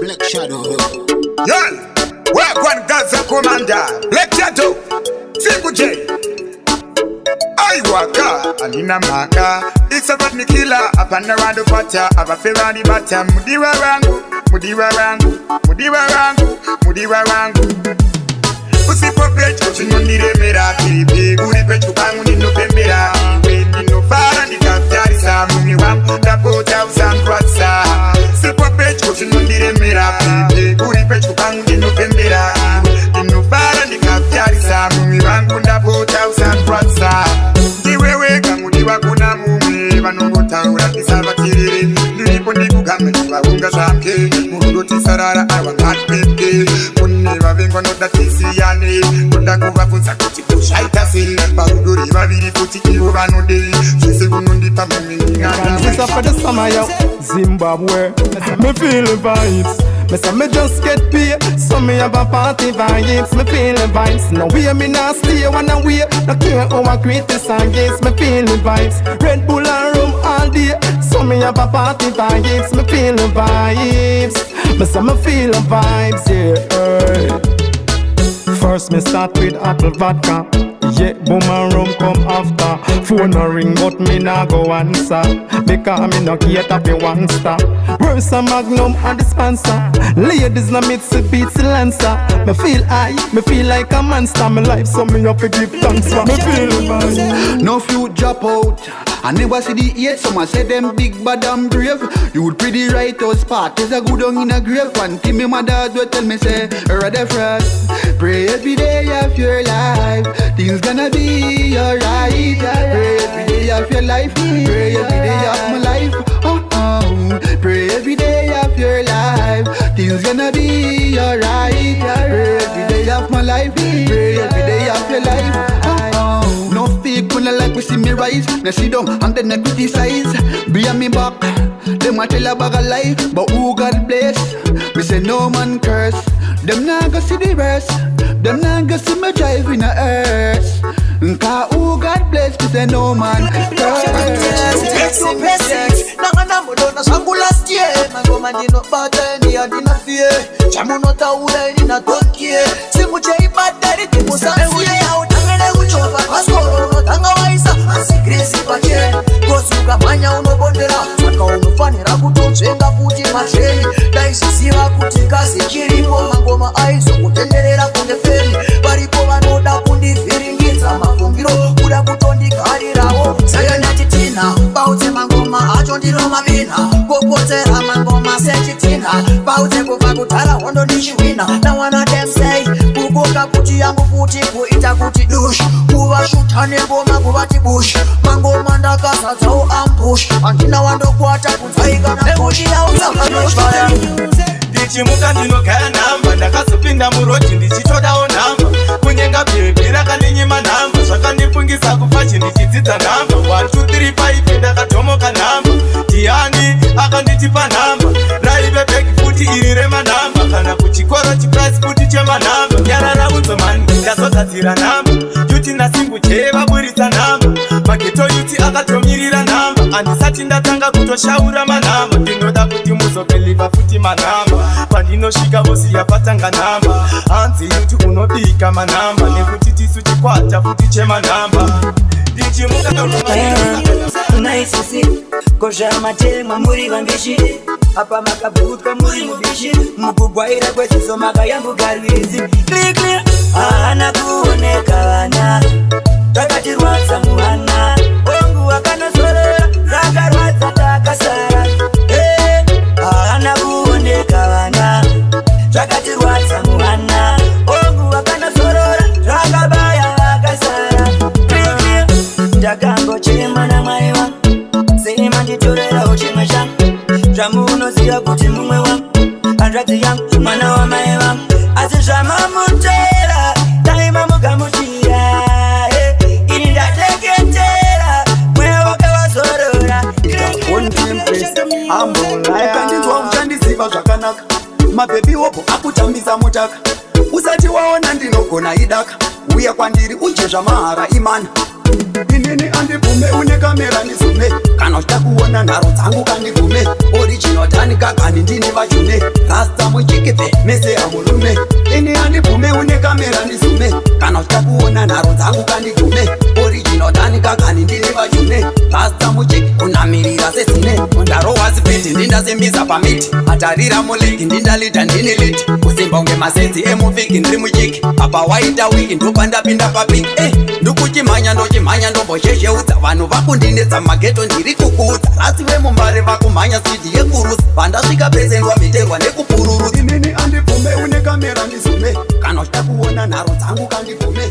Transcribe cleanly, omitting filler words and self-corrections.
Black Shadow. Yeah, work one Gaza commander. Black Shadow. Single J. I waka, Alina Maka. It's a bad killer. Upon the round of water. Aba Ferrari bata. Mudiwa rangu, Mudiwa rangu, Mudiwa rangu, Mudiwa rangu. Usipo pecho chinondire mera pipi. Uri pecho pangu nino pembera. Wendi no fara ni kaftari sa. Mumi wangu ndapota usankwasa. Usipo pecho chinondire mera pipi. Uri pecho pangu nino pembera. Nino fara ni kaftari sa. Mumi wangu ndapota usankwasa. Ndiwewe kamudiwa kuna mume. Vanongota urakisa vatiriri. Nilipo ndikugame ndivaunga zamke. Murugoti sarara awa matpeke. Kune vavengwa nodatisi ya Kuda kuvafunza kuti kushaitasi Paruduri vaviri kuti ivo vanode Zvese kunondipa muminga This up for the summer, yo Zimbabwe Me feel the vibes Me say me just get paid So me have a party vibes Me feel the vibes No way me not stay when I wait No care how I criticize Me feel the vibes Red Bull and rum all day So me have a party vibes Me feel the vibes Me say me feel the vibes, yeah First me start with apple vodka Yeah, boom and rum come after Phone a ring but me nah go answer Because me no cater for one star Worse a Magnum and the sponsor Ladies na Mitsubishi Lancer Me feel high, me feel like a monster Me life so me have to give thanks for me feel fine No few drop out I never see the eight, some I say them big bad and brave. You would pretty right us part is a good on in a grave. One thing me mother do tell me say, rather frost. Pray every day of your life, things gonna be alright. Pray every day of your life, pray every day of my life. Pray every day of your life, things gonna be alright. Pray every day of my life, pray every day of your life. No fake when I like we see me rise. Now sit down and then I criticize. Bring me back, them a tell about a lie. But who God bless, me say no man curse. Them not go see the rest, them not go see me drive in the earth. Cause who God bless, me say no man curse. Nangana mudona sangu last year. Magoma dino bata ni adina fear. Chamu no taule ni na tokie. Simu chei bateri timu sansie. Tangane kuchova paskoro no tanga waisa. Asikresi pache. Kosuka manya unobondera. Saka unufanira kutonzenga kuti masheni. Daisi siva kuti kasi chiripo. Magoma aiso kutenderera kunde feri. Paripo vanoda kundiviringidza mafungiro. Kuda kutondigarirawo. Saya natitina. Baute mangoma acho ndiro mabina. Kokotera mangoma sechitina. Baute kuva kutara hondo nishiwina. Now one of them say kugoka kuti yangu kuti kuita kuti dush. Kuva shutane ngoma kuvati bush. Mangoma ndakasa dzau ambush. Andina wandokwata kunzaika na bush. Ndichimuka ndinogaya namba. Ndakazopinda muroti ndichitodawo namba. Kunyenga bhebi rakaninyima namba. Zvakandifungisa kufachi ndichidzidza namba. 1, 2, 3, 5 ndakatomoka namba. Diani akanditipa namba. Raive bhegi futi iri remanamba. Kana kuchikoro chiprice futi chemanamba. Nyarara udzomani ndazogadzira namba. Yuti nasimbu cheva buritsa namba. Mageto yuti akatomirira namba. Andisati ndatanga kutoshaura manamba. Ndinoda kuti muzobeliva futi manamba. Pandinosvika vosi yapatanga namba. Hanzi yuti unobika manamba. Nekuti tisu chikwata futi chemanamba. Ndichimuka unaisisi kozha matema muri vambishi apa makabhutka muri mubishi mukugwaira kwezizo makayambugarwizi klikli haana kuoneka vana takatirwadza muhana ongu vakanozorora rakarwadza takasara haana kuoneka vana takatirwadza muhana ongu vakanozorora rakabaya vakasara klikli ndakangochema namwari wangu sema nditorerawo chimwe changu zvamunoziva kuti mumwe wangu hanzvadzi yangu mwana wamai vangu asi zvamamutera taima mugamuchira ini ndateketera mweya wakavazorora ukandinzwa uchandiziva zvakanaka mabhebi wopo akutambisa mutaka usati waona ndinogona idaka uya kwandiri uje zvamahara imana inini andibu andibvume une kamera ndizume kana uchida kuona nharo dzangu kandigume original tani kakani ndini vachume rasta muchikite mese amulume ini andibvume une kamera ndizume kana uchida kuona nharo dzangu kandigume original tani kakani ndini vachume rasta muchiki unamirira sesine ndaro wazipiti ndindasembiza pamiti atarira muleki ndindalita ndini liti kusimba unge masenzi emuvhiki ndiri muchiki apa waita wiki ndopandapinda papiki ndikuchimhanya ndochimhanya ndomboshesheudza vanhu vakundinetsa mageto ndiri kukuudza rasi vemumbare vakumhanya swidi yekurusi pandasvika pesendwa miterwa nekupururu inini andibvume une kamera ndizume kana uchida kuona nharo dzangu kandibvume